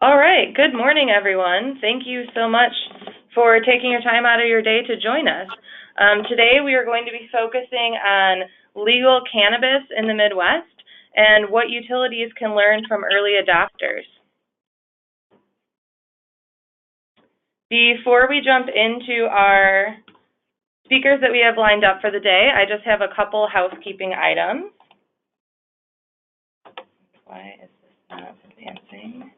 All right. Good morning, everyone. Thank you so much for taking your time out of your day to join us. Today, we are going to be focusing on legal cannabis in the Midwest and what utilities can learn from early adopters. Before we jump into our speakers that we have lined up for the day, I just have a couple housekeeping items. Why is this not advancing?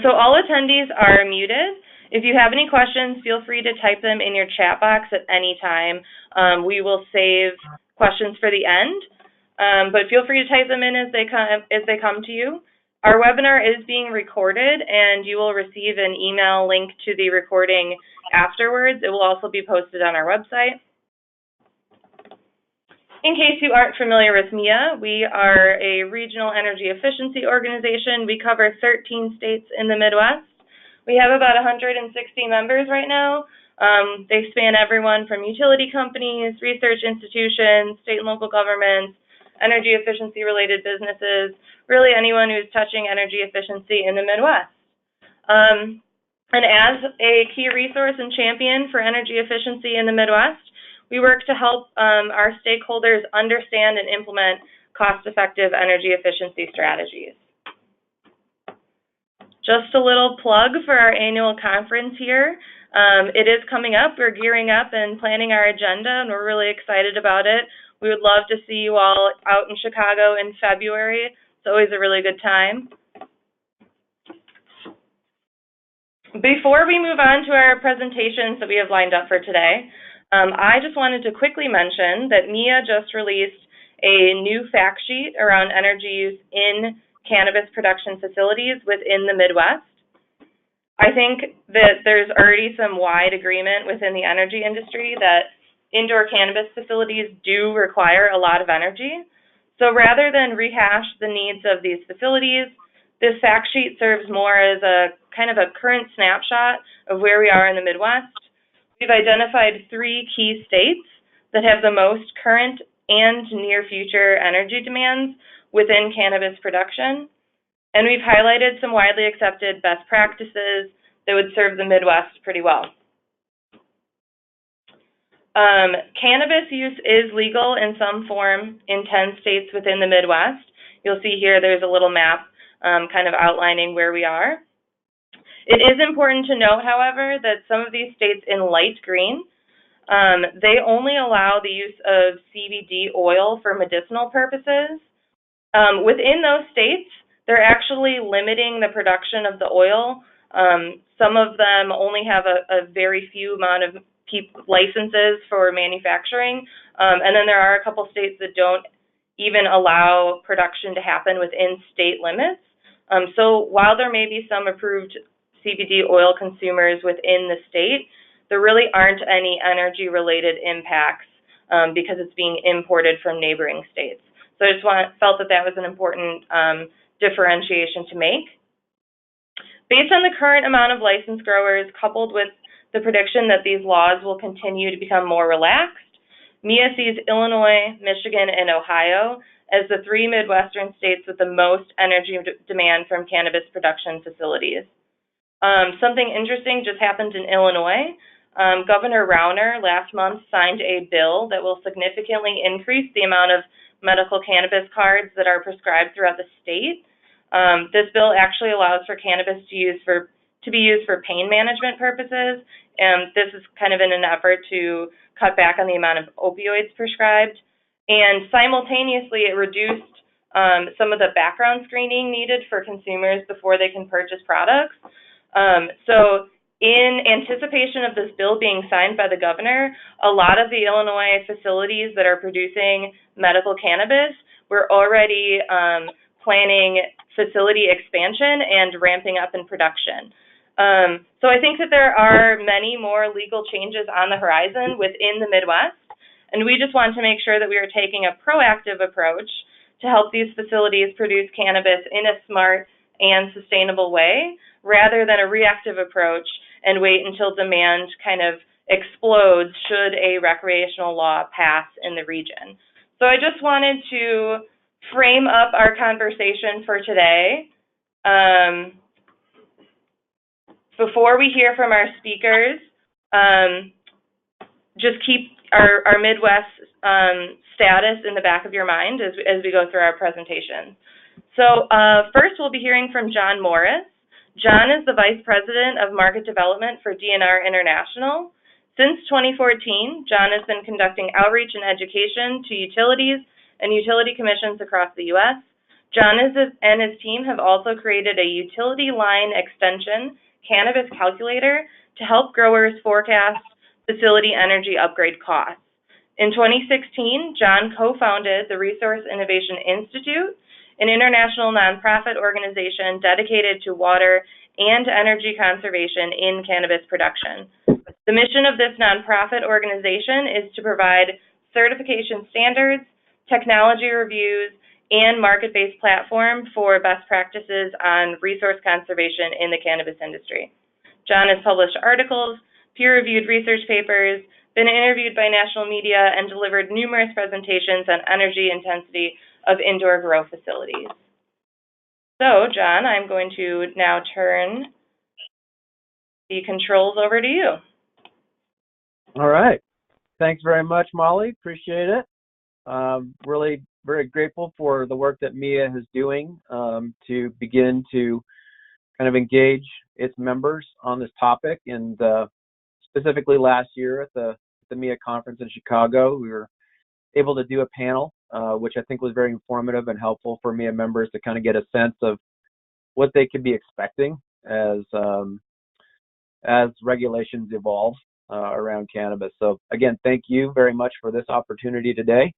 So all attendees are muted. If you have any questions, feel free to type them in your chat box at any time. We will save questions for the end, but feel free to type them in as they come to you. Our webinar is being recorded, and you will receive an email link to the recording afterwards. It will also be posted on our website. In case you aren't familiar with MIA, we are a regional energy efficiency organization. We cover 13 states in the Midwest. We have about 160 members right now. They span everyone from utility companies, research institutions, state and local governments, energy efficiency related businesses, really anyone who's touching energy efficiency in the Midwest. And as a key resource and champion for energy efficiency in the Midwest, we work to help our stakeholders understand and implement cost-effective energy efficiency strategies. Just a little plug for our annual conference here. It is coming up. We're gearing up and planning our agenda, and we're really excited about it. We would love to see you all out in Chicago in February. It's always a really good time. Before we move on to our presentations that we have lined up for today, I just wanted to quickly mention that MIA just released a new fact sheet around energy use in cannabis production facilities within the Midwest. I think that there's already some wide agreement within the energy industry that indoor cannabis facilities do require a lot of energy. So rather than rehash the needs of these facilities, this fact sheet serves more as a kind of a current snapshot of where we are in the Midwest. We've identified 3 key states that have the most current and near future energy demands within cannabis production, and we've highlighted some widely accepted best practices that would serve the Midwest pretty well. Cannabis use is legal in some form in 10 states within the Midwest. You'll see here there's a little map kind of outlining where we are. It is important to note, however, that some of these states in light green, they only allow the use of CBD oil for medicinal purposes. Within those states, they're actually limiting the production of the oil. Some of them only have a very few amount of licenses for manufacturing, and then there are a couple states that don't even allow production to happen within state limits. So while there may be some approved CBD oil consumers within the state, there really aren't any energy-related impacts because it's being imported from neighboring states. So I just felt that that was an important differentiation to make. Based on the current amount of licensed growers, coupled with the prediction that these laws will continue to become more relaxed, MIA sees Illinois, Michigan, and Ohio as the 3 Midwestern states with the most energy demand from cannabis production facilities. Something interesting just happened in Illinois. Governor Rauner last month signed a bill that will significantly increase the amount of medical cannabis cards that are prescribed throughout the state. This bill actually allows for cannabis to be used for pain management purposes, and this is kind of in an effort to cut back on the amount of opioids prescribed. And simultaneously, it reduced some of the background screening needed for consumers before they can purchase products. So in anticipation of this bill being signed by the governor, a lot of the Illinois facilities that are producing medical cannabis were already planning facility expansion and ramping up in production. So I think that there are many more legal changes on the horizon within the Midwest, and we just want to make sure that we are taking a proactive approach to help these facilities produce cannabis in a smart and sustainable way, rather than a reactive approach and wait until demand kind of explodes should a recreational law pass in the region. So I just wanted to frame up our conversation for today Before we hear from our speakers, just keep our Midwest status in the back of your mind as we go through our presentation. So first we'll be hearing from John Morris. John is the Vice President of Market Development for DNR International. Since 2014, John has been conducting outreach and education to utilities and utility commissions across the U.S. John and his team have also created a utility line extension cannabis calculator to help growers forecast facility energy upgrade costs. In 2016, John co-founded the Resource Innovation Institute, an international nonprofit organization dedicated to water and energy conservation in cannabis production. The mission of this nonprofit organization is to provide certification standards, technology reviews, and market-based platform for best practices on resource conservation in the cannabis industry. John has published articles, peer-reviewed research papers, been interviewed by national media, and delivered numerous presentations on energy intensity of indoor grow facilities. So, John, I'm going to now turn the controls over to you. All right. Thanks very much, Molly. Appreciate it. Really very grateful for the work that MIA is doing to begin to kind of engage its members on this topic. And specifically last year at the MIA conference in Chicago, we were able to do a panel, which I think was very informative and helpful for MIA members to kind of get a sense of what they could be expecting as regulations evolve around cannabis. So again, thank you very much for this opportunity today.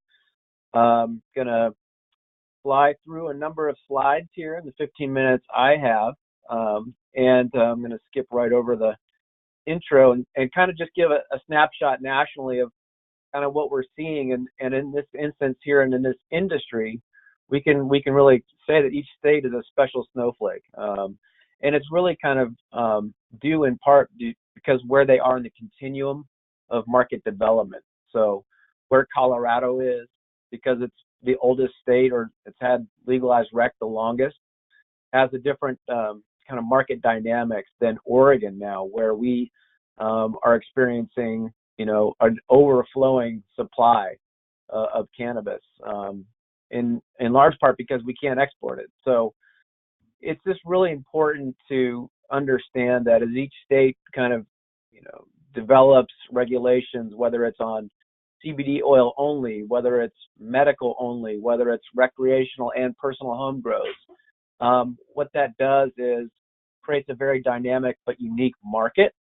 I'm gonna fly through a number of slides here in the 15 minutes I have, and I'm gonna skip right over the intro and kind of just give a snapshot nationally of kind of what we're seeing, and in this instance here and in this industry, we can really say that each state is a special snowflake, and it's really kind of due in part because where they are in the continuum of market development. So where Colorado is, because it's the oldest state or it's had legalized rec the longest, has a different kind of market dynamics than Oregon now, where we are experiencing an overflowing supply of cannabis, in large part because we can't export it. So it's just really important to understand that as each state kind of develops regulations, whether it's on CBD oil only, whether it's medical only, whether it's recreational and personal home grows, what that does is creates a very dynamic but unique market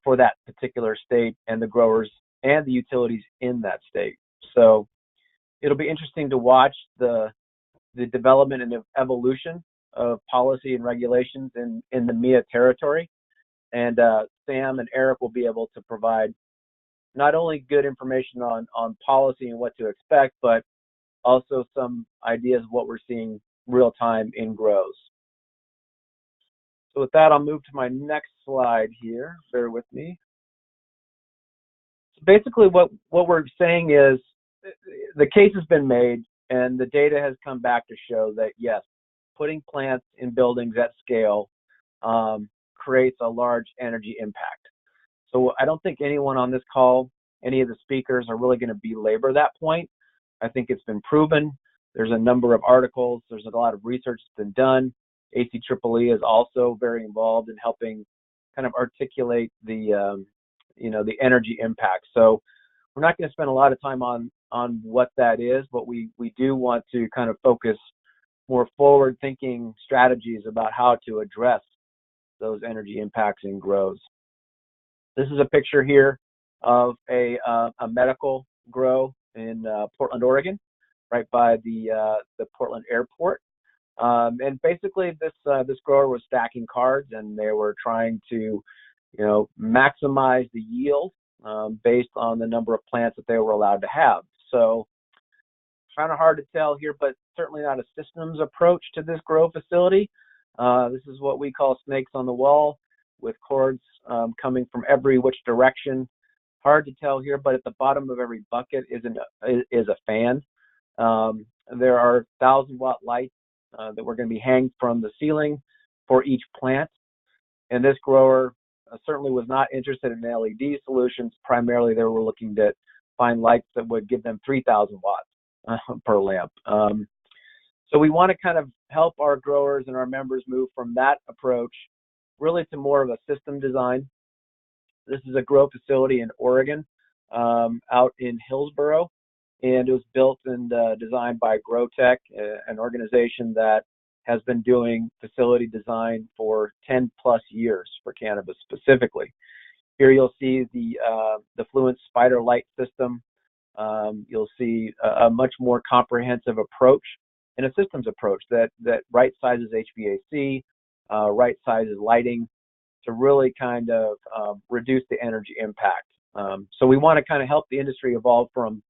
for that particular state and the growers and the utilities in that state. So it'll be interesting to watch the development and the evolution of policy and regulations in the MIA territory. And Sam and Eric will be able to provide not only good information on policy and what to expect, but also some ideas of what we're seeing real time in grows. So with that, I'll move to my next slide here. Bear with me. So basically what we're saying is the case has been made and the data has come back to show that yes, putting plants in buildings at scale creates a large energy impact. So I don't think anyone on this call, any of the speakers are really going to belabor that point. I think it's been proven. There's a number of articles. There's a lot of research that's been done. ACEEE is also very involved in helping kind of articulate the energy impact. So we're not going to spend a lot of time on what that is, but we do want to kind of focus more forward-thinking strategies about how to address those energy impacts in grows. This is a picture here of a medical grow in Portland, Oregon, right by the Portland airport. And basically this grower was stacking cards and they were trying to, maximize the yield based on the number of plants that they were allowed to have. So kind of hard to tell here, but certainly not a systems approach to this grow facility. This is what we call snakes on the wall with cords coming from every which direction. Hard to tell here, but at the bottom of every bucket is a fan. There are 1,000-watt lights that were going to be hanged from the ceiling for each plant. And this grower certainly was not interested in LED solutions. Primarily, they were looking to find lights that would give them 3,000 watts per lamp. So we want to kind of help our growers and our members move from that approach really to more of a system design. This is a grow facility in Oregon, out in Hillsboro, and it was built and designed by GrowTech, an organization that has been doing facility design for 10 plus years for cannabis specifically. Here you'll see the Fluent Spider Light system. You'll see a much more comprehensive approach and a systems approach that right sizes HVAC, right sizes lighting to really kind of reduce the energy impact. So we want to kind of help the industry evolve from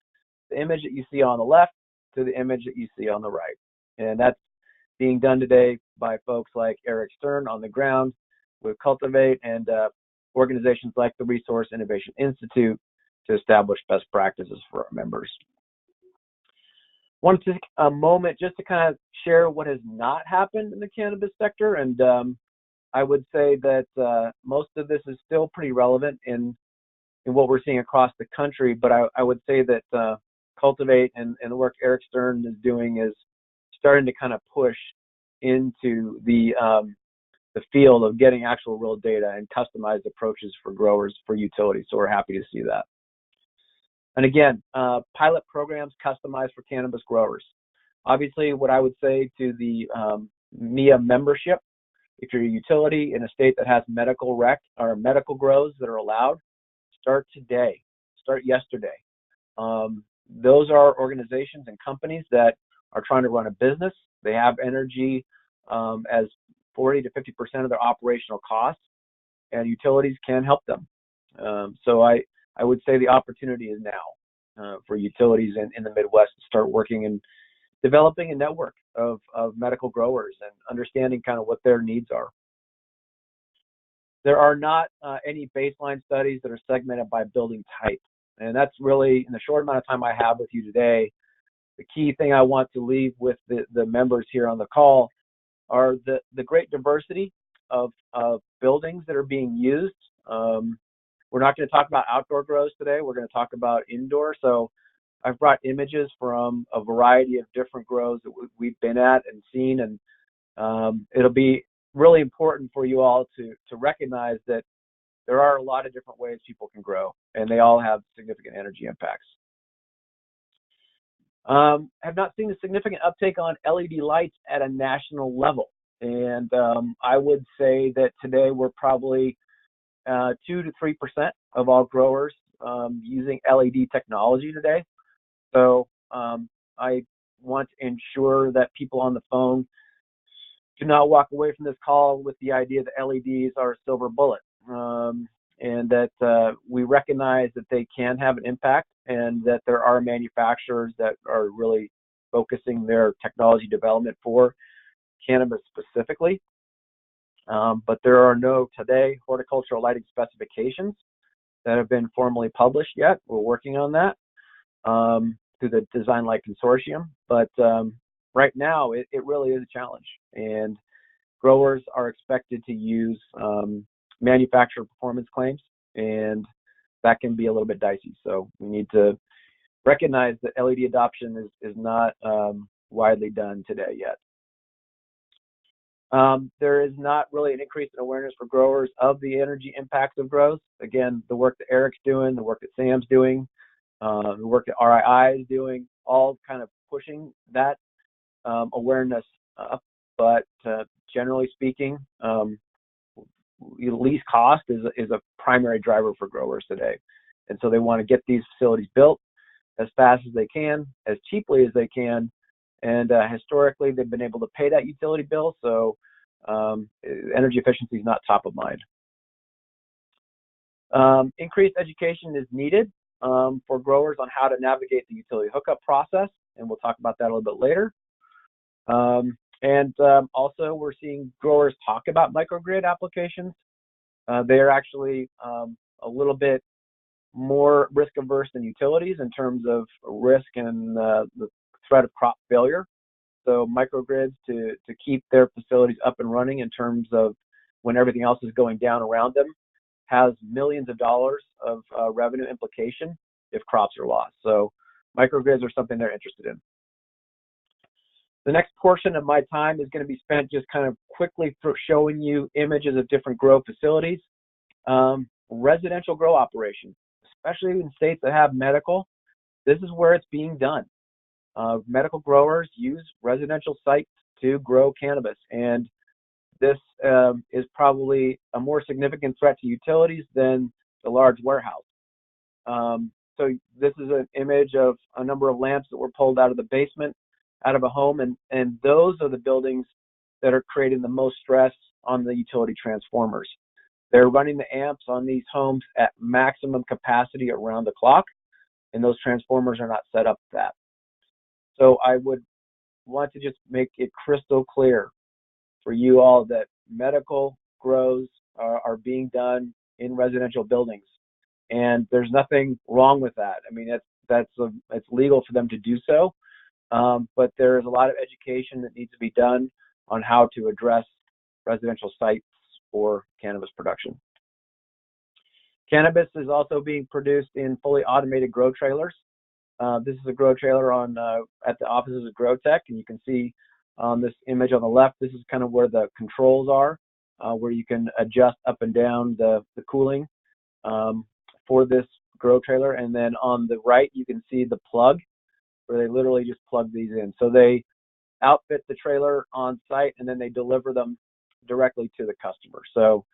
the image that you see on the left to the image that you see on the right. And that's being done today by folks like Eric Stearn on the ground with Cultivate and organizations like the Resource Innovation Institute to establish best practices for our members. I want to take a moment just to kind of share what has not happened in the cannabis sector. And I would say that most of this is still pretty relevant in what we're seeing across the country. But I would say that Cultivate and the work Eric Stearn is doing is starting to kind of push into the field of getting actual real data and customized approaches for growers, for utilities. So we're happy to see that. And again, pilot programs customized for cannabis growers. Obviously, what I would say to the MIA membership, if you're a utility in a state that has medical rec or medical grows that are allowed, start today, start yesterday. Those are organizations and companies that are trying to run a business. They have energy as 40 to 50% of their operational costs, and utilities can help them. So I would say the opportunity is now for utilities in the Midwest to start working and developing a network of medical growers and understanding kind of what their needs are. There are not any baseline studies that are segmented by building type. And that's really, in the short amount of time I have with you today, the key thing I want to leave with the members here on the call are the great diversity of buildings that are being used. We're not going to talk about outdoor grows today. We're going to talk about indoor. So I've brought images from a variety of different grows that we've been at and seen, and it'll be really important for you all to recognize that there are a lot of different ways people can grow, and they all have significant energy impacts. Have not seen a significant uptake on LED lights at a national level, and I would say that today we're probably 2 to 3% of all growers using LED technology today. So I want to ensure that people on the phone do not walk away from this call with the idea that LEDs are a silver bullet, and that we recognize that they can have an impact, and that there are manufacturers that are really focusing their technology development for cannabis specifically. But there are no today horticultural lighting specifications that have been formally published yet. We're working on that through the Design Light Consortium. But right now, it really is a challenge. And growers are expected to use manufacturer performance claims, and that can be a little bit dicey. So we need to recognize that LED adoption is not widely done today yet. There is not really an increase in awareness for growers of the energy impacts of grows. Again, the work that Eric's doing, the work that Sam's doing, the work that RII is doing, all kind of pushing that awareness up. But generally speaking, least cost is a primary driver for growers today. And so they want to get these facilities built as fast as they can, as cheaply as they can. And historically, they've been able to pay that utility bill, so energy efficiency is not top of mind. Increased education is needed for growers on how to navigate the utility hookup process, and we'll talk about that a little bit later. Also, we're seeing growers talk about microgrid applications. They're actually a little bit more risk averse than utilities in terms of risk and the threat of crop failure. so microgrids to keep their facilities up and running in terms of when everything else is going down around them, has millions of dollars of revenue implication if crops are lost. So microgrids are something they're interested in. The next portion of my time is going to be spent just kind of quickly showing you images of different grow facilities. Residential grow operations, especially in states that have medical, this is where it's being done. Medical growers use residential sites to grow cannabis, and this is probably a more significant threat to utilities than the large warehouse. So this is an image of a number of lamps that were pulled out of the basement, out of a home, and those are the buildings that are creating the most stress on the utility transformers. They're running the amps on these homes at maximum capacity around the clock, and those transformers are not set up for that. So I would want to just make it crystal clear for you all that medical grows are being done in residential buildings, and there's nothing wrong with that. I mean, it's legal for them to do so, but there is a lot of education that needs to be done on how to address residential sites for cannabis production. Cannabis is also being produced in fully automated grow trailers. This is a grow trailer at the offices of GrowTech, and you can see on this image on the left, this is kind of where the controls are, where you can adjust up and down the cooling for this grow trailer. And then on the right, you can see the plug, where they literally just plug these in. So they outfit the trailer on site, and then they deliver them directly to the customer. So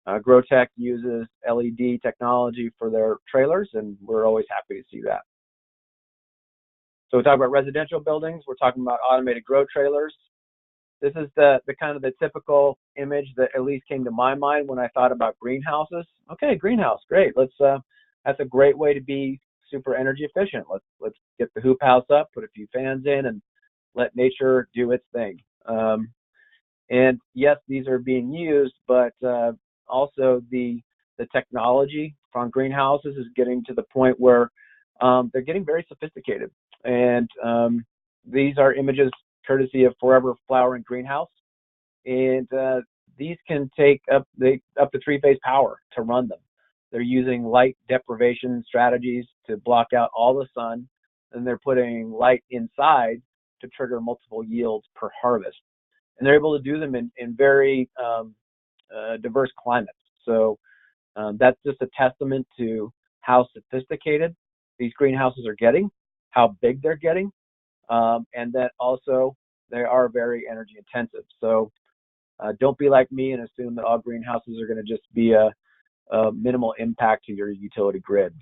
GrowTech uses LED technology for their trailers, and we're always happy to see that. So we talk about residential buildings, we're talking about automated grow trailers. This is the kind of the typical image that at least came to my mind when I thought about greenhouses. Okay, greenhouse, great. That's a great way to be super energy efficient. Let's get the hoop house up, put a few fans in, and let nature do its thing. And yes, these are being used, but also the technology from greenhouses is getting to the point where they're getting very sophisticated. And these are images courtesy of Forever Flowering Greenhouse, and these can take up to 3-phase power to run them. They're using light deprivation strategies to block out all the sun, and they're putting light inside to trigger multiple yields per harvest. And they're able to do them in very diverse climates. So that's just a testament to how sophisticated these greenhouses are getting, how big they're getting, and that also they are very energy intensive. So don't be like me and assume that all greenhouses are going to just be a minimal impact to your utility grid.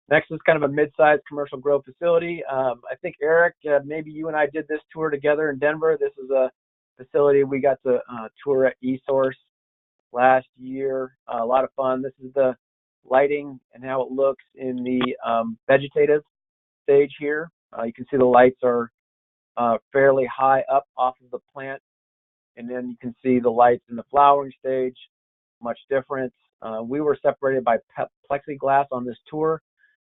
Next is kind of a mid-sized commercial grow facility. I think, Eric, maybe you and I did this tour together in Denver. This is a facility we got to tour at eSource last year. A lot of fun. This is the lighting and how it looks in the vegetative stage here. You can see the lights are fairly high up off of the plant, and then you can see the lights in the flowering stage, much different. We were separated by plexiglass on this tour.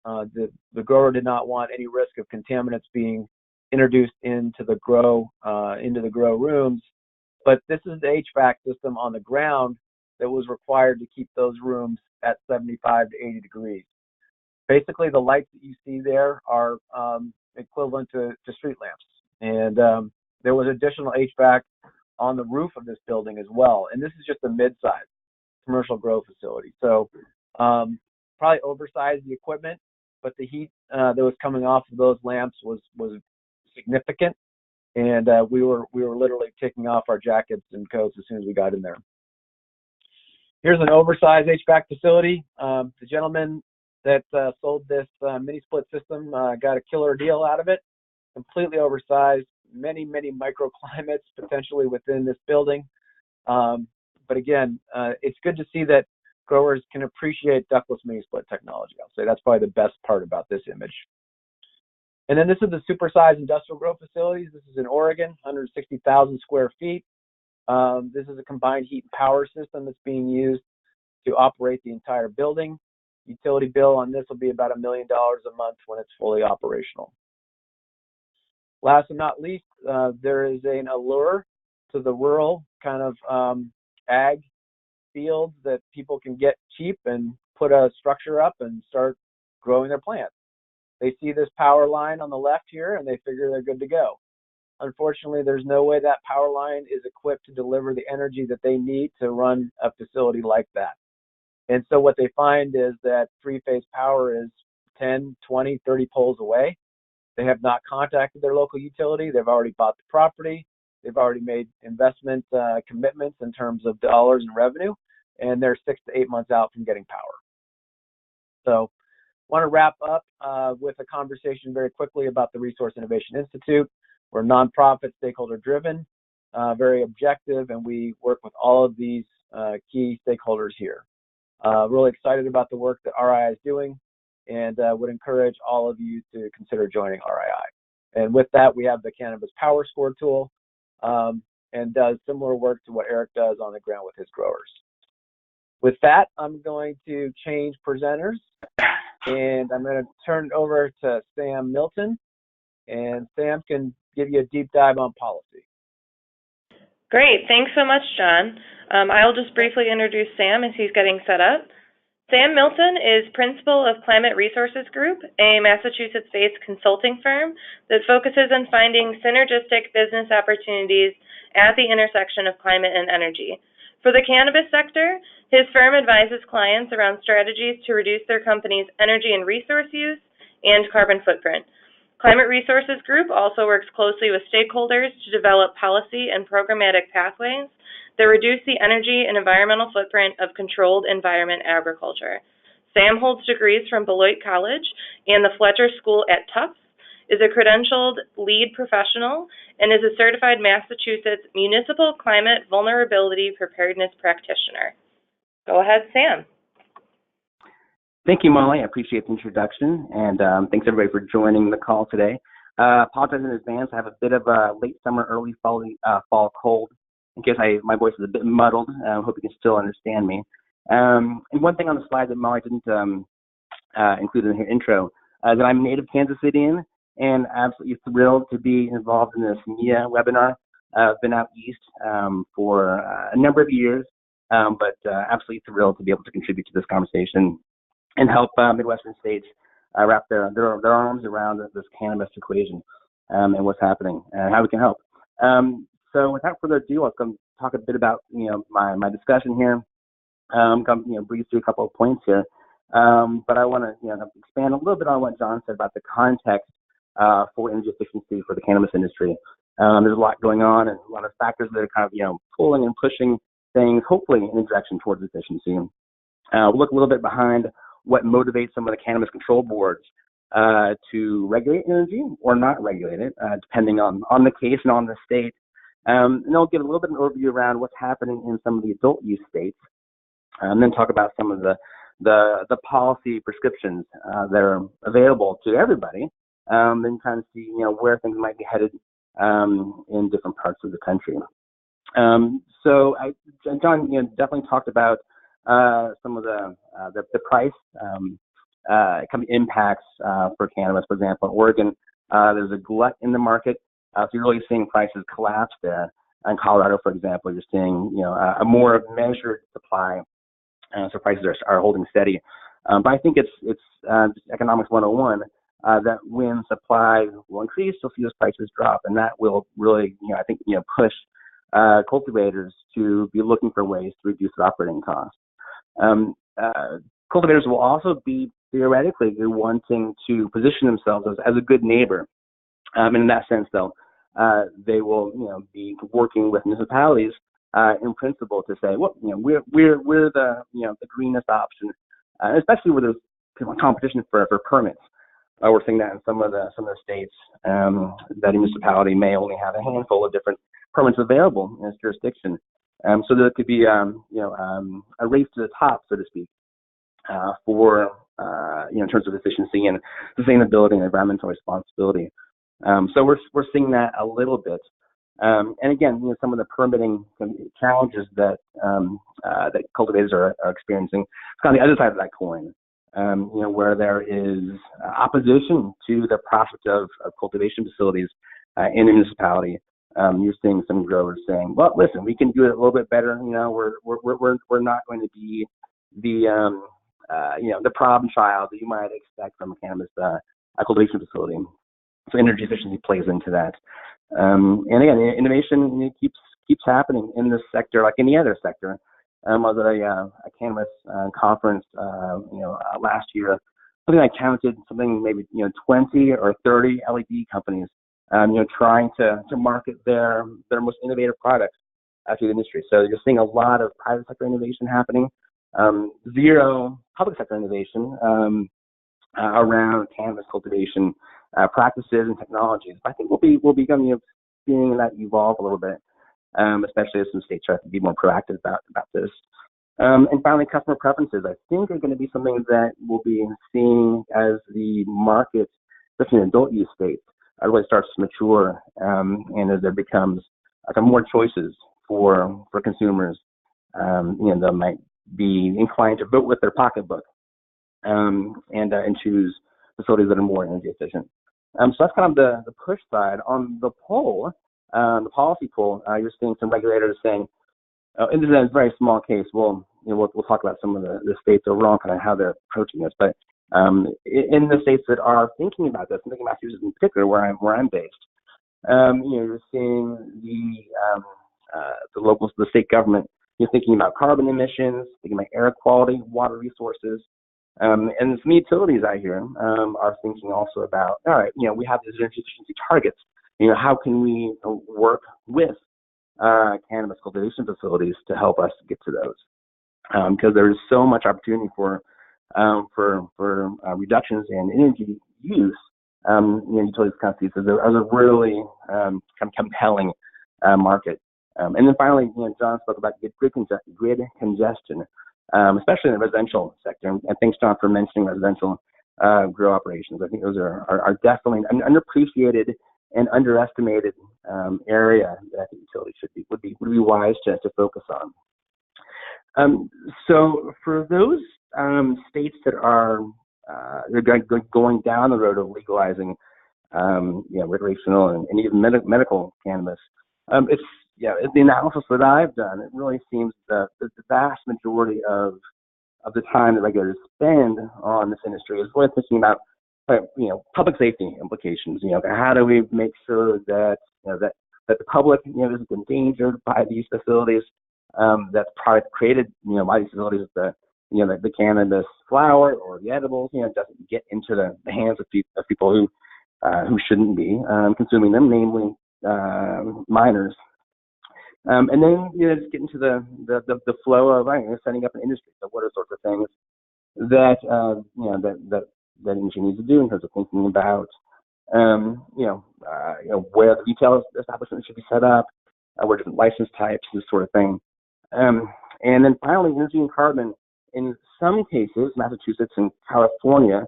The grower did not want any risk of contaminants being introduced into the grow rooms, but this is the HVAC system on the ground that was required to keep those rooms at 75 to 80 degrees. Basically, the lights that you see there are equivalent to street lamps, and there was additional HVAC on the roof of this building as well. And this is just a mid-size commercial grow facility, so probably oversized the equipment, but the heat that was coming off of those lamps was significant, and we were literally taking off our jackets and coats as soon as we got in there. Here's an oversized HVAC facility. The gentleman that sold this mini split system got a killer deal out of it. Completely oversized, many microclimates potentially within this building. But again, it's good to see that growers can appreciate ductless mini split technology. I'll say that's probably the best part about this image. And then this is the supersized industrial grow facilities. This is in Oregon, 160,000 square feet. This is a combined heat and power system that's being used to operate the entire building. Utility bill on this will be about $1 million a month when it's fully operational. Last but not least, there is an allure to the rural kind of ag fields that people can get cheap and put a structure up and start growing their plants. They see this power line on the left here and they figure they're good to go. Unfortunately, there's no way that power line is equipped to deliver the energy that they need to run a facility like that. And so what they find is that three-phase power is 10, 20, 30 poles away. They have not contacted their local utility. They've already bought the property. They've already made investment commitments in terms of dollars and revenue, and they're 6 to 8 months out from getting power. So I want to wrap up with a conversation very quickly about the Resource Innovation Institute. We're nonprofit, stakeholder-driven, very objective, and we work with all of these key stakeholders here. Really excited about the work that RII is doing, and would encourage all of you to consider joining RII. And with that, we have the Cannabis Power Score tool, and does similar work to what Eric does on the ground with his growers. With that, I'm going to change presenters, and I'm going to turn it over to Sam Milton, and Sam can give you a deep dive on policy. Great. Thanks so much, John. I'll just briefly introduce Sam as he's getting set up. Sam Milton is principal of Climate Resources Group, a Massachusetts-based consulting firm that focuses on finding synergistic business opportunities at the intersection of climate and energy. For the cannabis sector, his firm advises clients around strategies to reduce their company's energy and resource use and carbon footprint. Climate Resources Group also works closely with stakeholders to develop policy and programmatic pathways that reduce the energy and environmental footprint of controlled environment agriculture. Sam holds degrees from Beloit College and the Fletcher School at Tufts, is a credentialed lead professional, and is a certified Massachusetts Municipal Climate Vulnerability Preparedness Practitioner. Go ahead, Sam. Thank you, Molly. I appreciate the introduction, and thanks everybody for joining the call today. Apologize in advance. I have a bit of a late summer, early fall cold. In case my voice is a bit muddled, I hope you can still understand me. And one thing on the slide that Molly didn't include in her intro, that I'm a native Kansas Cityan and absolutely thrilled to be involved in this MIA webinar. I've been out east for a number of years, but absolutely thrilled to be able to contribute to this conversation and help Midwestern states wrap their arms around this cannabis equation and what's happening and how we can help. So without further ado, I'll come talk a bit about my discussion here. Breeze through a couple of points here, but I want to expand a little bit on what John said about the context for energy efficiency for the cannabis industry. There's a lot going on and a lot of factors that are kind of pulling and pushing things, hopefully in a direction towards efficiency. We'll look a little bit behind what motivates some of the cannabis control boards to regulate energy or not regulate it, depending on the case and on the state. And I'll give a little bit of an overview around what's happening in some of the adult use states, and then talk about some of the policy prescriptions that are available to everybody, and kind of see where things might be headed in different parts of the country. So John definitely talked about some of the price impacts for cannabis. For example, in Oregon, there's a glut in the market. So you're really seeing prices collapse there. In Colorado, for example, you're seeing a more measured supply, so prices are holding steady. But I think it's just economics 101 that when supply will increase, you'll see those prices drop, and that will really I think push cultivators to be looking for ways to reduce their operating costs. Cultivators will also be theoretically wanting to position themselves as a good neighbor. And in that sense, though, they will, be working with municipalities in principle to say, well, we're the the greenest option, especially where there's competition for permits. We're seeing that in some of the states that a municipality may only have a handful of different permits available in its jurisdiction. So there could be a race to the top, so to speak, for in terms of efficiency and sustainability and environmental responsibility. So we're seeing that a little bit, and again, some of the permitting challenges that that cultivators are experiencing. It's on the other side of that coin, where there is opposition to the prospect of cultivation facilities in a municipality, you're seeing some growers saying, "Well, listen, we can do it a little bit better. We're not going to be the the problem child that you might expect from a cannabis cultivation facility." So energy efficiency plays into that. And again, innovation keeps happening in this sector, like any other sector. I was at a cannabis conference, last year. Something I counted, maybe 20 or 30 LED companies, trying to market their most innovative products to the industry. So you're seeing a lot of private sector innovation happening, zero public sector innovation around cannabis cultivation practices and technologies. But I think we'll be seeing that evolve a little bit, especially as some states try to be more proactive about this. And finally, customer preferences, I think, are going to be something that we'll be seeing as the market, especially in adult use states, really starts to mature, and as there becomes more choices for consumers, that might be inclined to vote with their pocketbook, and choose facilities that are more energy efficient. So that's kind of the push side. On the pull, the policy pull, you're seeing some regulators saying, and this is a very small case. We'll talk about some of the states overall, kind of how they're approaching this. But in the states that are thinking about this, I'm thinking Massachusetts in particular, where I'm based, you're seeing the state government, you're thinking about carbon emissions, thinking about air quality, water resources, and some utilities I hear are thinking also about, all right, we have these energy efficiency targets. How can we work with cannabis cultivation facilities to help us get to those? Because there's so much opportunity for reductions in energy use. Utilities kind of see this as a really compelling market. And then finally, John spoke about grid congestion, especially in the residential sector. And thanks, John, for mentioning residential grow operations. I think those are definitely an underappreciated and underestimated area that I think utilities would be wise to focus on. So for those states that are going down the road of legalizing, recreational and even medical cannabis, it's the analysis that I've done. It really seems that the vast majority of the time that regulators spend on this industry is really thinking about public safety implications. How do we make sure that that the public isn't endangered by these facilities? That the product created by these facilities, the cannabis flower or the edibles, doesn't get into the hands of people who shouldn't be consuming them, namely minors. And then just get into the flow of setting up an industry. So what are sorts of things that that industry needs to do in terms of thinking about where the retail establishment should be set up, where different license types, this sort of thing. And then finally, energy and carbon. In some cases, Massachusetts and California,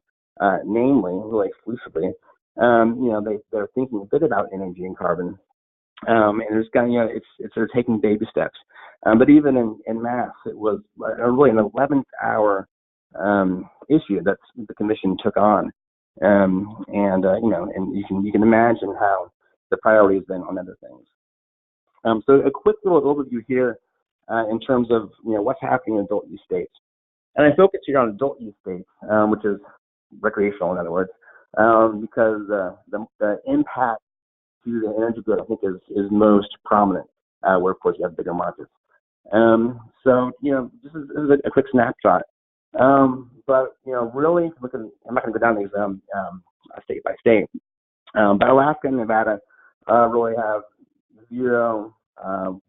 namely, really exclusively, they're thinking a bit about energy and carbon. And there's they're taking baby steps. But even in Mass, it was really an 11th hour issue that the commission took on. And you can imagine how the priority has been on other things. So a quick little overview here in terms of what's happening in adult use states. And I focus here on adult use states, which is recreational, in other words, because the impact to the energy grid, I think, is most prominent, where, of course, you have bigger markets. So, this is a quick snapshot. But, really, I'm not going to go down these state by state. But Alaska and Nevada really have zero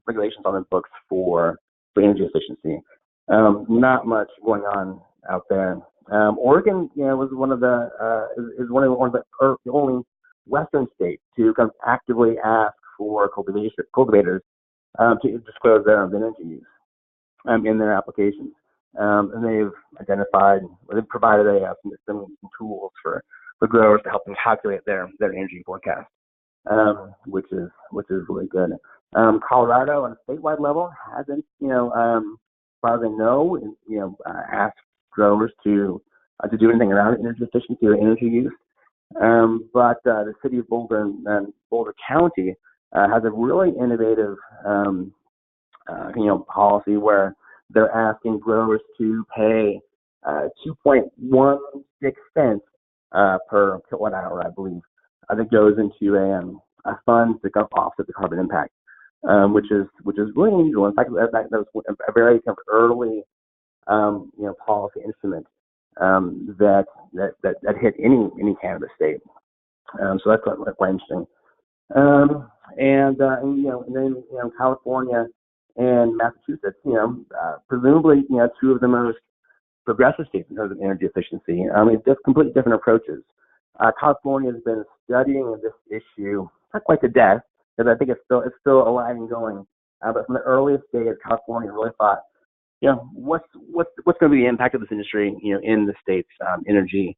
regulations on their books for energy efficiency. Not much going on out there. Oregon, was one of the only Western states to kind of actively ask for cultivators to disclose their energy use in their applications. And they've provided some tools for growers to help them calculate their energy forecast, which is really good. Colorado on a statewide level hasn't, as far as I know, asked growers to do anything around energy efficiency or energy use. But the city of Boulder and Boulder County has a really innovative, policy where they're asking growers to pay 2.16 cents per kilowatt hour, I believe, that goes into a fund to offset the carbon impact, which is really unusual. In fact, that was a very kind of early policy instrument that hit any cannabis state. So that's quite interesting. And then California and Massachusetts, presumably two of the most progressive states in terms of energy efficiency. Just completely different approaches. California has been studying this issue not quite to death, because I think it's still alive and going. But from the earliest days, California really thought, what's going to be the impact of this industry, in the state's energy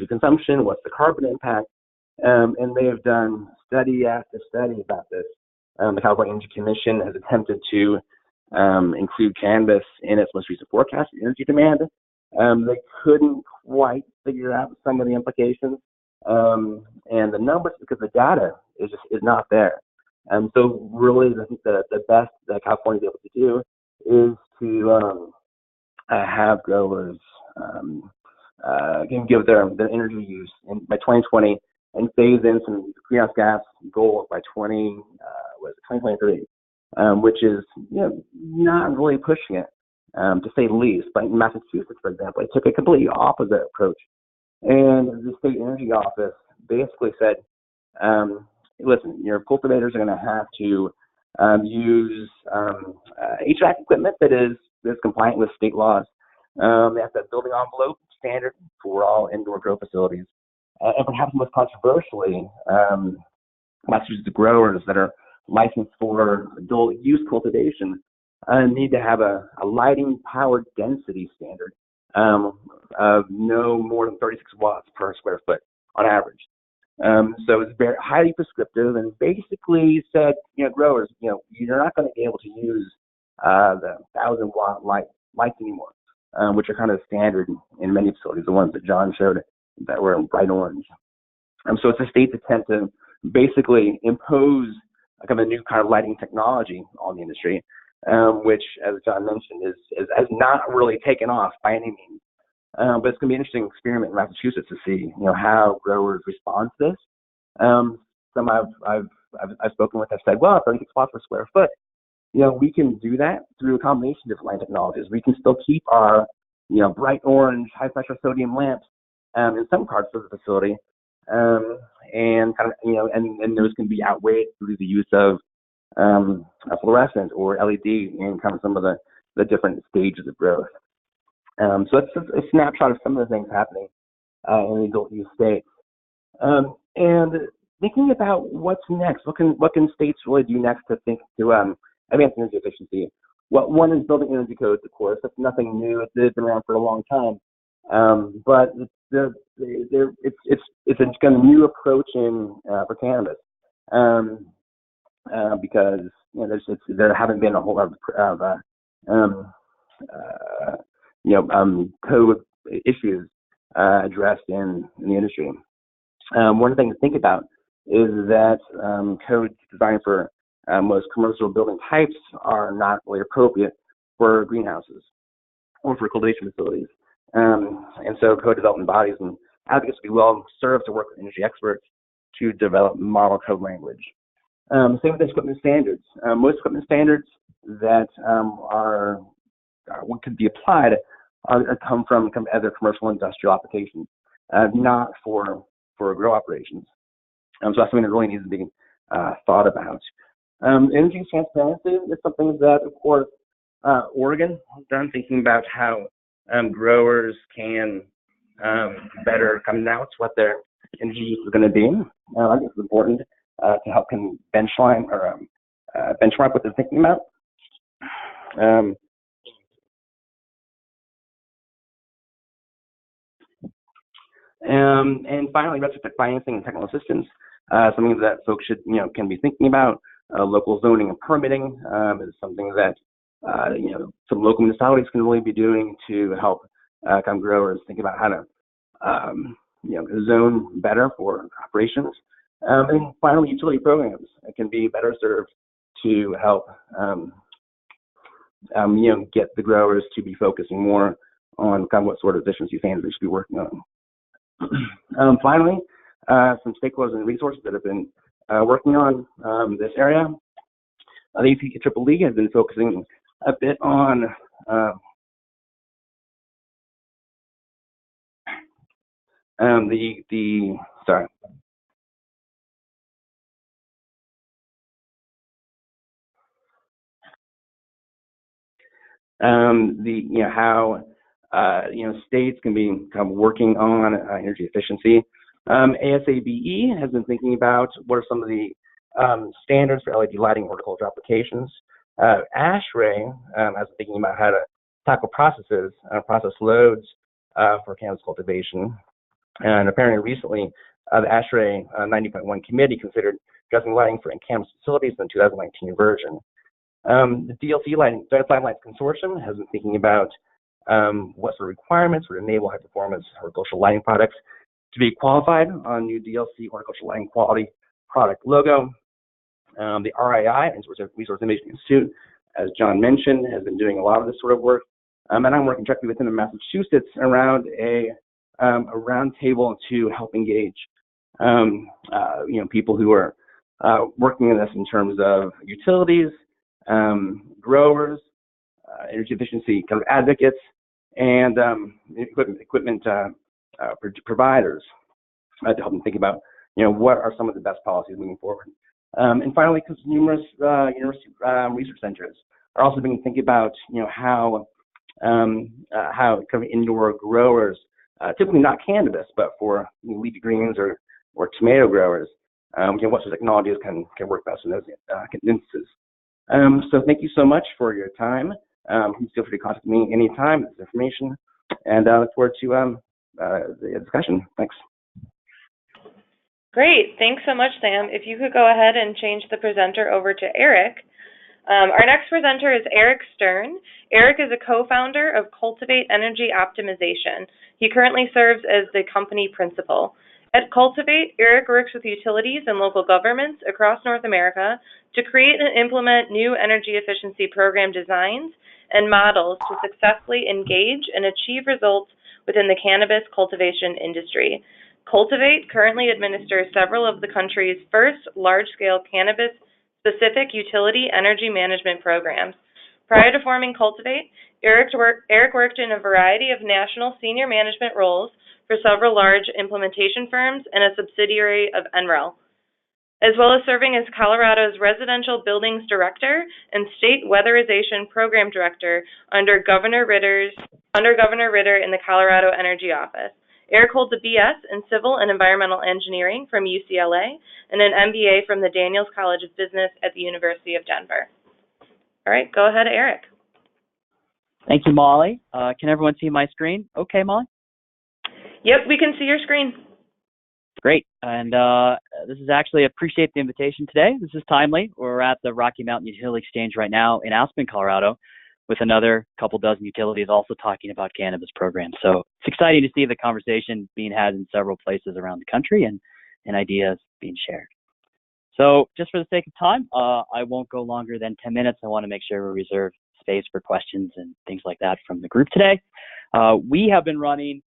consumption? What's the carbon impact? And they have done study after study about this. The California Energy Commission has attempted to include cannabis in its most recent forecast of energy demand. They couldn't quite figure out some of the implications and the numbers, because the data is not there. So really, I think the best that California is able to do is to have growers give their energy use by 2020 and phase in some greenhouse gas goals by 2023, which is not really pushing it, to say the least. But in Massachusetts, for example, it took a completely opposite approach, and the state energy office basically said, listen, your cultivators are going to have to use HVAC equipment that is compliant with state laws. They have to have building envelope standard for all indoor grow facilities. And perhaps most controversially, Massachusetts growers that are licensed for adult use cultivation need to have a lighting power density standard of no more than 36 watts per square foot on average. So it's very highly prescriptive, and basically said, growers, you're not going to be able to use the 1,000-watt lights anymore, which are kind of standard in many facilities, the ones that John showed that were in bright orange. So it's a state's attempt to basically impose kind of a new kind of lighting technology on the industry, which, as John mentioned, has not really taken off by any means. But it's going to be an interesting experiment in Massachusetts to see, how growers respond to this. Some I've spoken with have said, well, 36 watts per square foot, we can do that through a combination of different lighting technologies. We can still keep our, bright orange, high pressure sodium lamps in some parts of the facility, and kind of, and those can be outweighed through the use of fluorescent or LED in kind of some of the different stages of growth. So that's a snapshot of some of the things happening in the adult use states. And thinking about what's next, what can states really do next to advance energy efficiency? Well, one is building energy codes, of course. That's nothing new. It's been around for a long time. But it's a kind of new approach for cannabis, because there haven't been a whole lot of code issues addressed in the industry. One thing to think about is that codes designed for most commercial building types are not really appropriate for greenhouses or for cultivation facilities. And so code development bodies and advocates would be well served to work with industry experts to develop model code language. Same with equipment standards. Most equipment standards that what could be applied come from other commercial industrial applications, not for grow operations. So that's something that really needs to be thought about. Energy transparency is something that, of course, Oregon has done, thinking about how growers can better announce what their energy use is going to be. I think it's important to help benchmark what they're thinking about. And finally, retrofit financing and technical assistance, something that folks should, can be thinking about. Local zoning and permitting is something that, some local municipalities can really be doing to help growers think about how to zone better for operations. And finally, utility programs can be better served to help get the growers to be focusing more on kind of what sort of efficiency standards they should be working on. Finally, some stakeholders and resources that have been working on this area. The ECEEE has been focusing a bit on how states can be kind of working on energy efficiency. ASABE has been thinking about what are some of the standards for LED lighting horticulture applications. ASHRAE has been thinking about how to tackle process loads for cannabis cultivation. And apparently recently, the ASHRAE 90.1 committee considered addressing lighting for cannabis facilities in the 2019 version. The DLC Lighting Lights Consortium has been thinking about what sort of requirements would enable high-performance horticultural lighting products to be qualified on new DLC horticultural lighting quality product logo. The RII, Resource Innovation Institute, as John mentioned, has been doing a lot of this sort of work. And I'm working directly with them in Massachusetts around a roundtable to help engage people who are working in this in terms of utilities, growers, energy efficiency kind of advocates, and equipment providers to help them think about what are some of the best policies moving forward. And finally, because numerous university research centers are also being thinking about how kind of indoor growers, typically not cannabis, but for leafy greens or tomato growers, what sort of technologies can work best in those instances. So thank you so much for your time. Please feel free to contact me anytime with this information, and I look forward to the discussion. Thanks. Great. Thanks so much, Sam. If you could go ahead and change the presenter over to Eric. Our next presenter is Eric Stearn. Eric is a co-founder of Cultivate Energy Optimization. He currently serves as the company principal. At Cultivate, Eric works with utilities and local governments across North America to create and implement new energy efficiency program designs and models to successfully engage and achieve results within the cannabis cultivation industry. Cultivate currently administers several of the country's first large-scale cannabis-specific utility energy management programs. Prior to forming Cultivate, Eric worked in a variety of national senior management roles for several large implementation firms and a subsidiary of NREL, as well as serving as Colorado's Residential Buildings Director and State Weatherization Program Director under Governor Ritter in the Colorado Energy Office. Eric holds a BS in Civil and Environmental Engineering from UCLA and an MBA from the Daniels College of Business at the University of Denver. All right, go ahead, Eric. Thank you, Molly. Can everyone see my screen? Okay, Molly? Yep, we can see your screen. Great. And this is actually, appreciate the invitation today. This is timely. We're at the Rocky Mountain Utility Exchange right now in Aspen, Colorado, with another couple dozen utilities also talking about cannabis programs. So it's exciting to see the conversation being had in several places around the country and ideas being shared. So just for the sake of time, I won't go longer than 10 minutes. I want to make sure we reserve space for questions and things like that from the group today. We have been running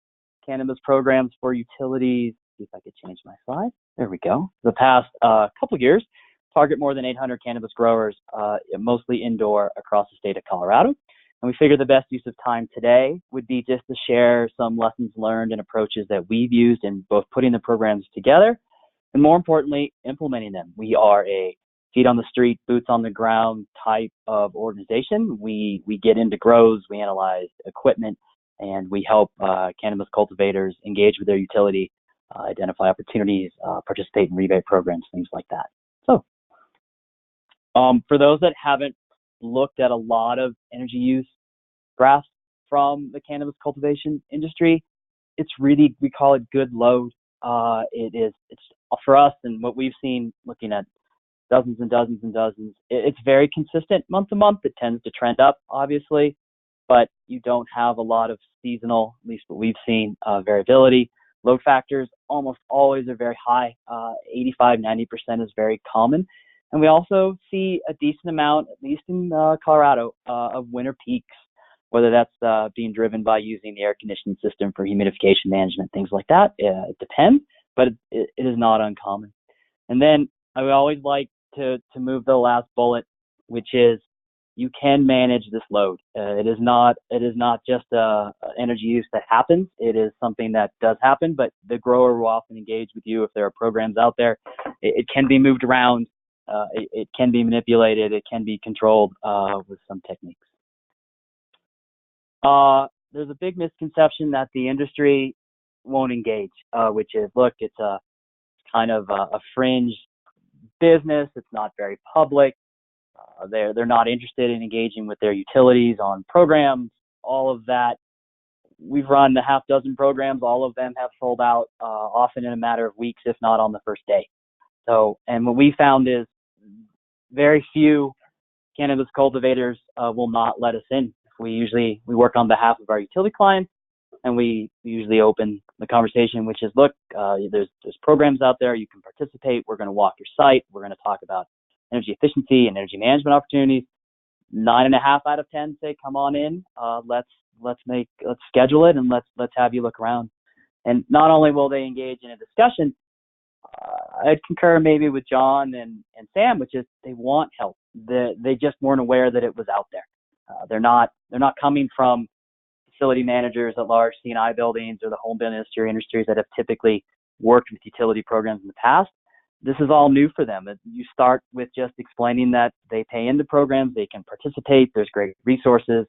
cannabis programs for utilities. See if I could change my slide. There we go. The past couple of years, target more than 800 cannabis growers, mostly indoor across the state of Colorado. And we figured the best use of time today would be just to share some lessons learned and approaches that we've used in both putting the programs together and, more importantly, implementing them. We are a feet on the street, boots on the ground type of organization. We get into grows, we analyze equipment, and we help cannabis cultivators engage with their utility, identify opportunities, participate in rebate programs, things like that. So for those that haven't looked at a lot of energy use graphs from the cannabis cultivation industry, it's really, we call it good load. It's for us, and what we've seen looking at dozens and dozens and dozens, it's very consistent month to month. It tends to trend up, obviously, but you don't have a lot of seasonal, at least what we've seen, variability. Load factors almost always are very high. 85, 90% is very common. And we also see a decent amount, at least in Colorado, of winter peaks, whether that's being driven by using the air conditioning system for humidification management, things like that. It depends, but it is not uncommon. And then I would always like to move the last bullet, which is you can manage this load. It is not just energy use that happens. It is something that does happen, but the grower will often engage with you if there are programs out there. It can be moved around. It can be manipulated. It can be controlled with some techniques. There's a big misconception that the industry won't engage, which is, look, it's a kind of a fringe business. It's not very public. They're not interested in engaging with their utilities on programs, all of that. We've run a half dozen programs. All of them have sold out, often in a matter of weeks, if not on the first day. So, and what we found is very few cannabis cultivators will not let us in. We work on behalf of our utility clients, and we usually open the conversation, which is, look, there's programs out there. You can participate. We're going to walk your site. We're going to talk about energy efficiency and energy management opportunities. 9.5 out of 10 say, come on in. Let's schedule it, and let's have you look around. And not only will they engage in a discussion, I'd concur maybe with John and Sam, which is they want help. They just weren't aware that it was out there. They're not coming from facility managers at large C&I buildings or the home industries that have typically worked with utility programs in the past. This is all new for them. You start with just explaining that they pay into programs, they can participate, there's great resources,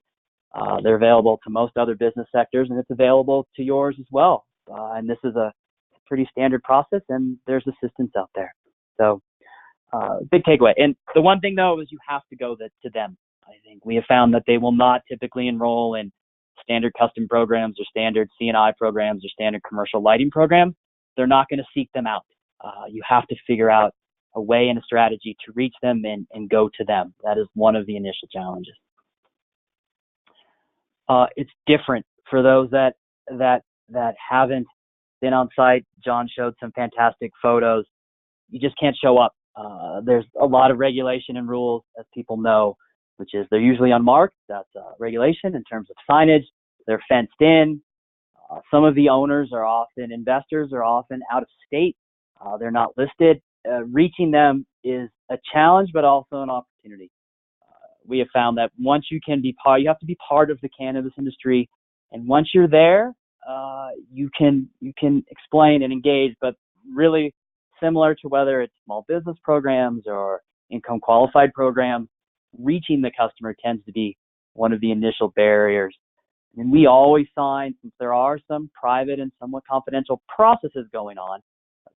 they're available to most other business sectors, and it's available to yours as well. And this is a pretty standard process, and there's assistance out there. So big takeaway. And the one thing, though, is you have to go to them. I think we have found that they will not typically enroll in standard custom programs or standard C&I programs or standard commercial lighting programs. They're not going to seek them out. You have to figure out a way and a strategy to reach them and go to them. That is one of the initial challenges. It's different for those that haven't been on site. John showed some fantastic photos. You just can't show up. There's a lot of regulation and rules, as people know, which is they're usually unmarked. That's regulation in terms of signage. They're fenced in. Some of the owners are often investors, are often out of state. They're not listed. Reaching them is a challenge, but also an opportunity. We have found that once you can be part, you have to be part of the cannabis industry, and once you're there, you can explain and engage. But really, similar to whether it's small business programs or income qualified programs, reaching the customer tends to be one of the initial barriers. And we always sign, since there are some private and somewhat confidential processes going on,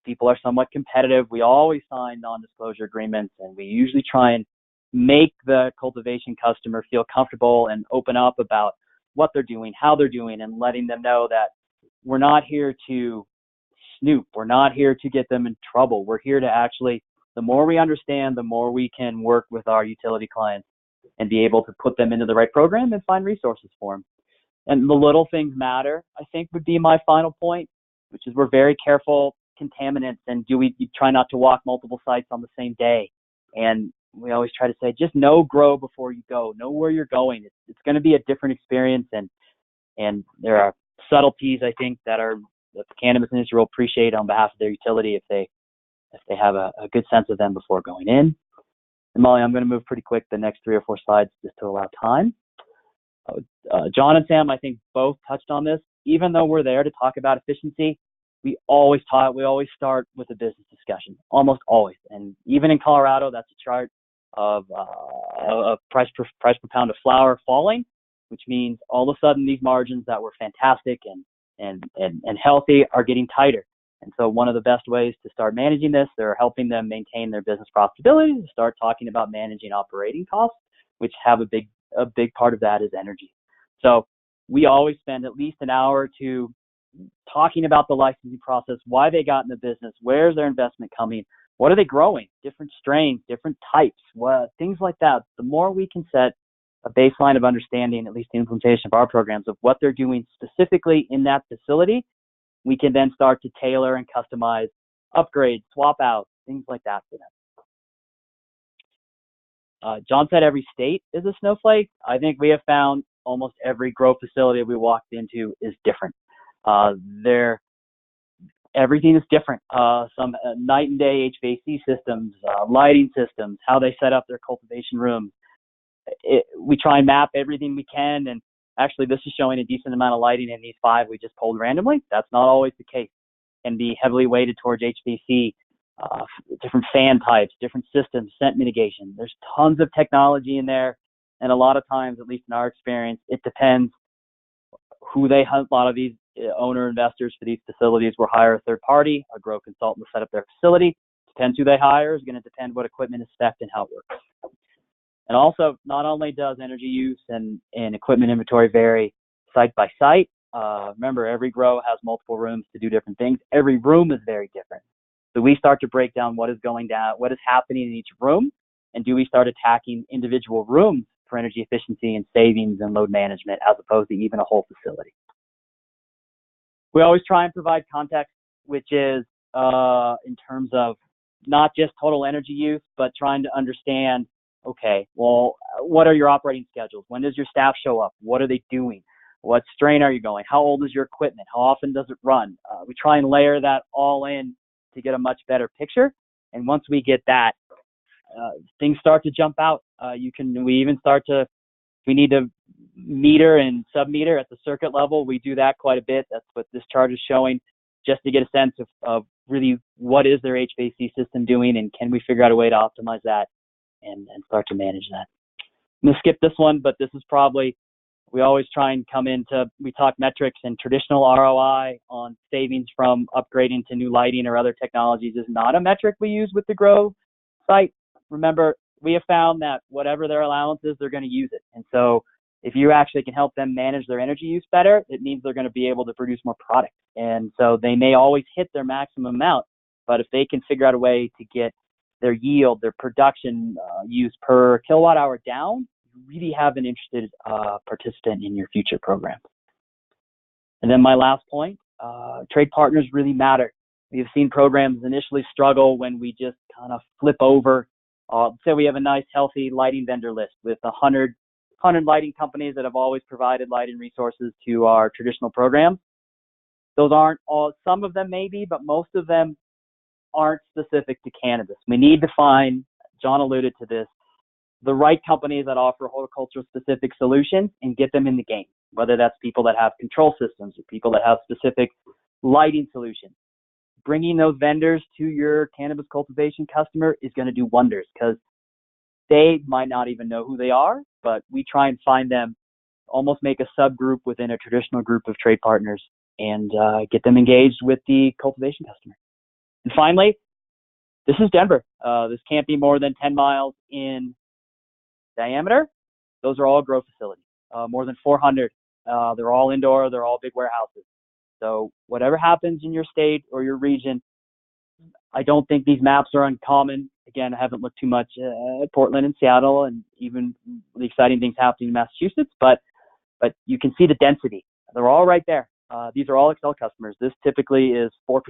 people are somewhat competitive. We always sign non-disclosure agreements, and we usually try and make the cultivation customer feel comfortable and open up about what they're doing, how they're doing, and letting them know that we're not here to snoop. We're not here to get them in trouble. We're here to actually, the more we understand, the more we can work with our utility clients and be able to put them into the right program and find resources for them. And the little things matter, I think, would be my final point, which is we're very careful contaminants, and you try not to walk multiple sites on the same day. And we always try to say, just grow before you go. Know where you're going. It's going to be a different experience, and there are subtleties, I think, that the cannabis industry will appreciate on behalf of their utility if they have a good sense of them before going in. And Molly, I'm going to move pretty quick the next 3 or 4 slides just to allow time. John and Sam, I think, both touched on this. Even though we're there to talk about efficiency, we always start with a business discussion, almost always. And even in Colorado, that's a chart of price per pound of flower falling, which means all of a sudden these margins that were fantastic and healthy are getting tighter. And so one of the best ways to start managing this, they're helping them maintain their business profitability, to start talking about managing operating costs, which have a big part of that is energy. So we always spend at least an hour or two talking about the licensing process, why they got in the business, where's their investment coming, what are they growing, different strains, different types, things like that. The more we can set a baseline of understanding, at least the implementation of our programs, of what they're doing specifically in that facility, we can then start to tailor and customize upgrades, swap out, things like that for them. John said every state is a snowflake. I think we have found almost every grow facility we walked into is different. Everything is different. Some night and day HVAC systems, lighting systems, how they set up their cultivation rooms. We try and map everything we can, and actually this is showing a decent amount of lighting in these 5 we just pulled randomly. That's not always the case. It can be heavily weighted towards HVAC, different fan types, different systems, scent mitigation. There's tons of technology in there, and a lot of times, at least in our experience, it depends who they hunt. A lot of these owner investors for these facilities will hire a third party, a grow consultant to set up their facility. Depends who they hire, is going to depend what equipment is spec'd and how it works. And also, not only does energy use and equipment inventory vary site by site, remember every grow has multiple rooms to do different things. Every room is very different. So we start to break down what is going down, what is happening in each room, and do we start attacking individual rooms for energy efficiency and savings and load management as opposed to even a whole facility. We always try and provide context, which is in terms of not just total energy use, but trying to understand, okay, well, what are your operating schedules? When does your staff show up? What are they doing? What strain are you going? How old is your equipment? How often does it run? We try and layer that all in to get a much better picture. And once we get that, things start to jump out. We need to meter and sub-meter at the circuit level. We do that quite a bit. That's what this chart is showing, just to get a sense of really what is their HVAC system doing, and can we figure out a way to optimize that and start to manage that. I'm going to skip this one, but this is probably, we always try and we talk metrics, and traditional ROI on savings from upgrading to new lighting or other technologies is not a metric we use with the grow site. Remember, we have found that whatever their allowance is, they're going to use it. And so if you actually can help them manage their energy use better, it means they're going to be able to produce more product. And so they may always hit their maximum amount, but if they can figure out a way to get their yield, their production use per kilowatt hour down, you really have an interested participant in your future program. And then my last point, trade partners really matter. We have seen programs initially struggle when we just kind of flip over. Say we have a nice, healthy lighting vendor list with 100 lighting companies that have always provided lighting resources to our traditional programs. Those aren't all, some of them maybe, but most of them aren't specific to cannabis. We need to find, John alluded to this, the right companies that offer horticultural specific solutions and get them in the game, whether that's people that have control systems or people that have specific lighting solutions. Bringing those vendors to your cannabis cultivation customer is going to do wonders, because they might not even know who they are, but we try and find them, almost make a subgroup within a traditional group of trade partners, and get them engaged with the cultivation customer. And finally, this is Denver. This can't be more than 10 miles in diameter. Those are all grow facilities, more than 400. They're all indoor. They're all big warehouses. So whatever happens in your state or your region, I don't think these maps are uncommon. Again, I haven't looked too much at Portland and Seattle and even the exciting things happening in Massachusetts, but you can see the density. They're all right there. These are all Excel customers. This typically is 4%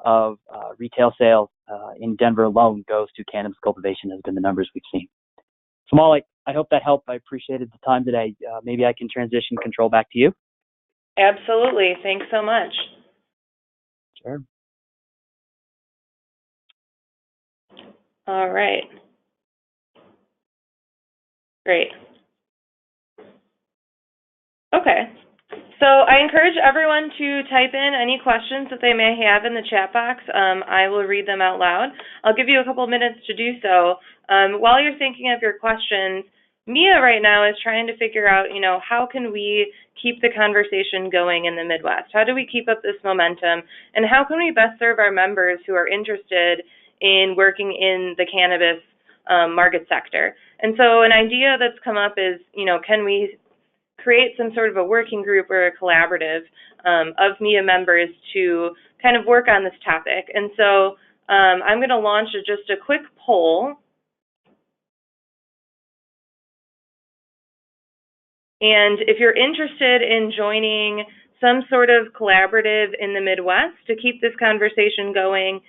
of retail sales in Denver alone goes to cannabis cultivation, has been the numbers we've seen. So Molly, I hope that helped. I appreciated the time today. Maybe I can transition control back to you. Absolutely. Thanks so much. Sure. All right. Great. Okay. So I encourage everyone to type in any questions that they may have in the chat box. I will read them out loud. I'll give you a couple minutes to do so. While you're thinking of your questions, Mia right now is trying to figure out, how can we keep the conversation going in the Midwest? How do we keep up this momentum? And how can we best serve our members who are interested in working in the cannabis market sector? And so an idea that's come up is, can we create some sort of a working group or a collaborative of MIA members to kind of work on this topic? And so I'm going to launch just a quick poll. And if you're interested in joining some sort of collaborative in the Midwest to keep this conversation going.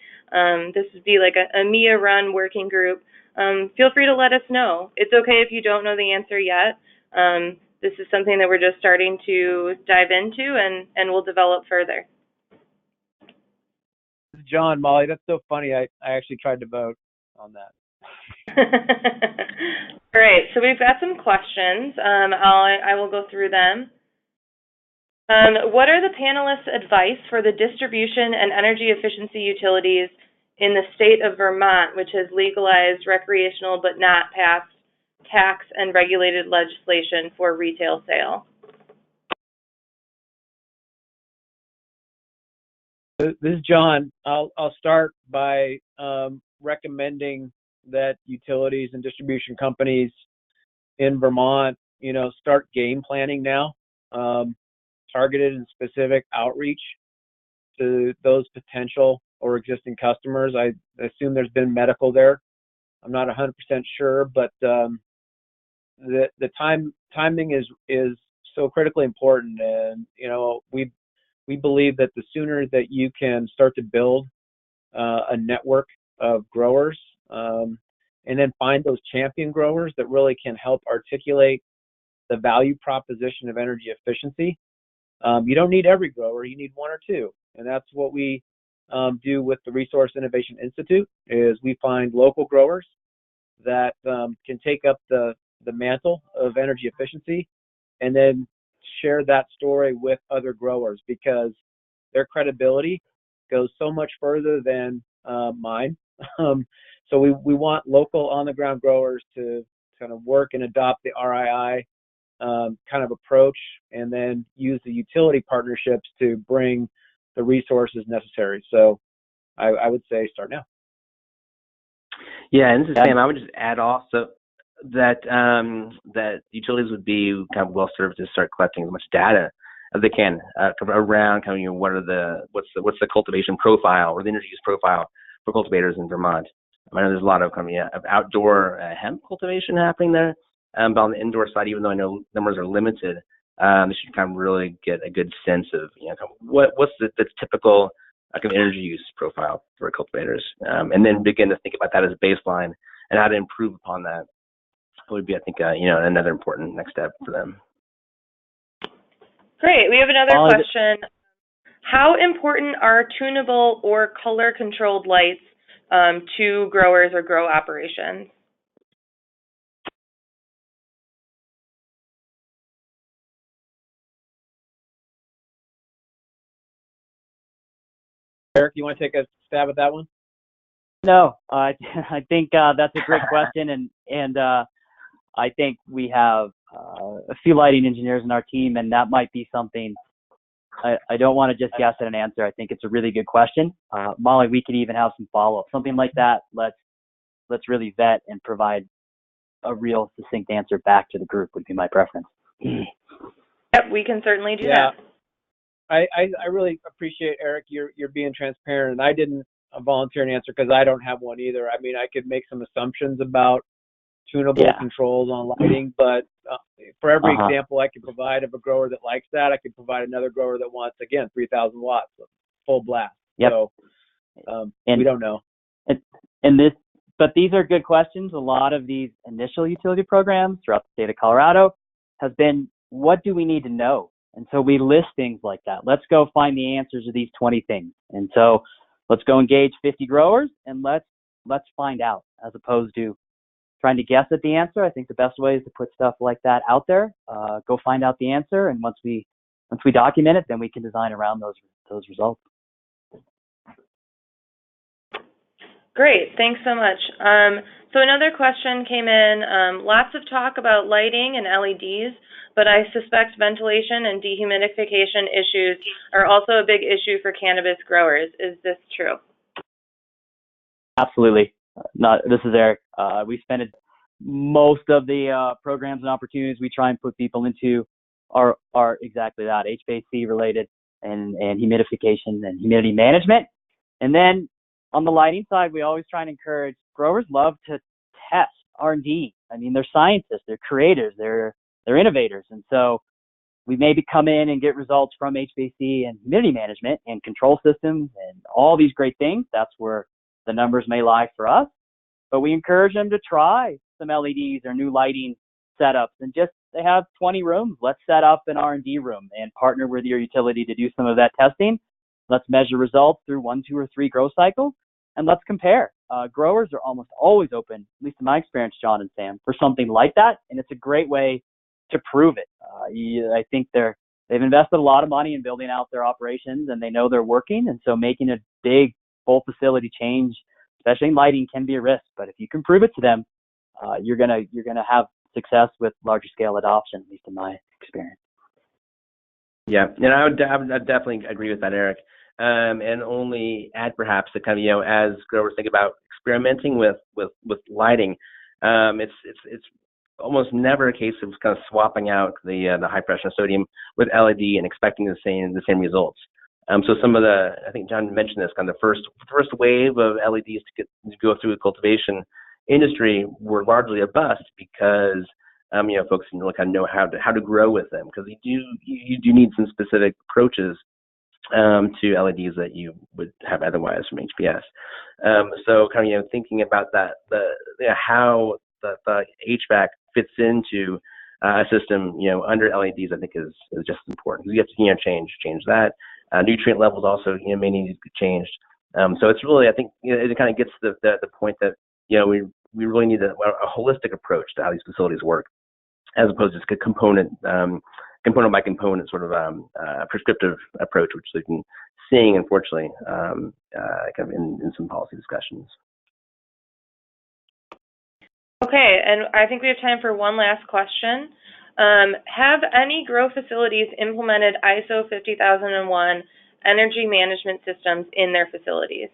This would be like a MIA-run working group. Feel free to let us know. It's okay if you don't know the answer yet. This is something that we're just starting to dive into, and we'll develop further. John, Molly, that's so funny. I actually tried to vote on that. All right, so we've got some questions. I will go through them. What are the panelists' advice for the distribution and energy efficiency utilities in the state of Vermont, which has legalized recreational but not passed tax and regulated legislation for retail sale? This is John. I'll start by recommending that utilities and distribution companies in Vermont, start game planning now, targeted and specific outreach to those potential or existing customers. I assume there's been medical there. I'm not 100% sure, but the timing is so critically important, and we believe that the sooner that you can start to build a network of growers, and then find those champion growers that really can help articulate the value proposition of energy efficiency. You don't need every grower, you need one or two. And that's what we do with the Resource Innovation Institute, is we find local growers that can take up the mantle of energy efficiency and then share that story with other growers, because their credibility goes so much further than mine. So we want local on-the-ground growers to kind of work and adopt the RII kind of approach, and then use the utility partnerships to bring the resources necessary. So I would say start now. Yeah, and this is Sam. I would just add also that that utilities would be kind of well served to start collecting as much data as they can around kind of what's the cultivation profile or the energy use profile for cultivators in Vermont. I know there's a lot of of outdoor hemp cultivation happening there, but on the indoor side, even though I know numbers are limited, they should kind of really get a good sense of what's the typical kind of energy use profile for cultivators, and then begin to think about that as a baseline and how to improve upon that. Would be, I think, another important next step for them. Great. We have another question. How important are tunable or color-controlled lights to growers or grow operations? Eric, you want to take a stab at that one? No, I think that's a great question, and I think we have a few lighting engineers in our team, and that might be something. I don't want to just guess at an answer. I think it's a really good question. Molly, we could even have some follow-up. Something like that, let's really vet and provide a real succinct answer back to the group would be my preference. Yep, we can certainly do that. I really appreciate, Eric, you're being transparent. And I didn't volunteer an answer because I don't have one either. I mean, I could make some assumptions about tunable controls on lighting, but for every example I could provide of a grower that likes that, I could provide another grower that wants, again, 3,000 watts, full blast. Yep. So we don't know. But these are good questions. A lot of these initial utility programs throughout the state of Colorado has been, what do we need to know? And so we list things like that. Let's go find the answers to these 20 things. And so let's go engage 50 growers and let's find out, as opposed to trying to guess at the answer. I think the best way is to put stuff like that out there. Go find out the answer, and once we document it, then we can design around those results. Great, thanks so much. So another question came in. Lots of talk about lighting and LEDs, but I suspect ventilation and dehumidification issues are also a big issue for cannabis growers. Is this true? Absolutely. This is Eric. We spend most of the programs and opportunities we try and put people into are exactly that, HVAC related and humidification and humidity management. And then on the lighting side, we always try and encourage growers love to test R&D. I mean, they're scientists, they're creators, they're innovators. And so we maybe come in and get results from HVAC and humidity management and control systems and all these great things. That's where the numbers may lie for us. But we encourage them to try some LEDs or new lighting setups and just, they have 20 rooms. Let's set up an R&D room and partner with your utility to do some of that testing. Let's measure results through 1, 2, or 3 grow cycles, and let's compare. Growers are almost always open, at least in my experience, John and Sam, for something like that, and it's a great way to prove it. I think they've invested a lot of money in building out their operations, and they know they're working, and so making a big full facility change, especially in lighting, can be a risk. But if you can prove it to them, you're gonna have success with larger scale adoption, at least in my experience. Yeah, and I would definitely agree with that, Eric. And only add perhaps that kind of, as growers think about experimenting with lighting, it's almost never a case of kind of swapping out the high pressure sodium with LED and expecting the same results. So some of I think John mentioned this, kind of the first wave of LEDs to go through the cultivation industry were largely a bust because folks didn't really kind of know how to grow with them, because you do need some specific approaches to LEDs that you would have otherwise from HPS. So kind of thinking about that, how the HVAC fits into a system under LEDs, I think is just as important. You have to change that. Nutrient levels also may need to be changed. So it's really, I think it kind of gets to the point that we really need a holistic approach to how these facilities work, as opposed to just a component by component sort of prescriptive approach, which we've been seeing, unfortunately, kind of in some policy discussions. Okay, and I think we have time for one last question. Have any grow facilities implemented ISO 50001 energy management systems in their facilities?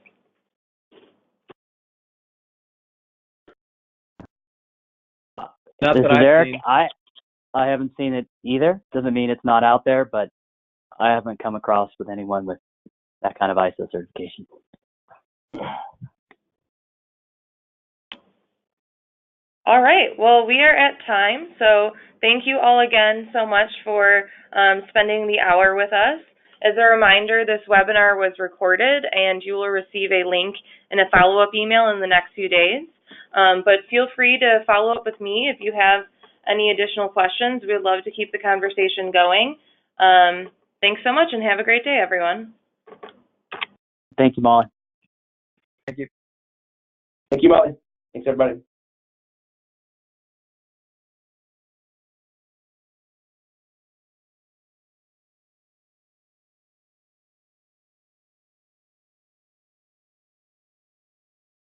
Not This that is I've Eric. seen. I haven't seen it either. Doesn't mean it's not out there, but I haven't come across with anyone with that kind of ISO certification. All right, well, we are at time, so thank you all again so much for spending the hour with us. As a reminder, this webinar was recorded, and you will receive a link and a follow-up email in the next few days. But feel free to follow up with me if you have any additional questions. We'd love to keep the conversation going. Thanks so much, and have a great day, everyone. Thank you, Molly. Thank you. Thank you, Molly. Thanks, everybody.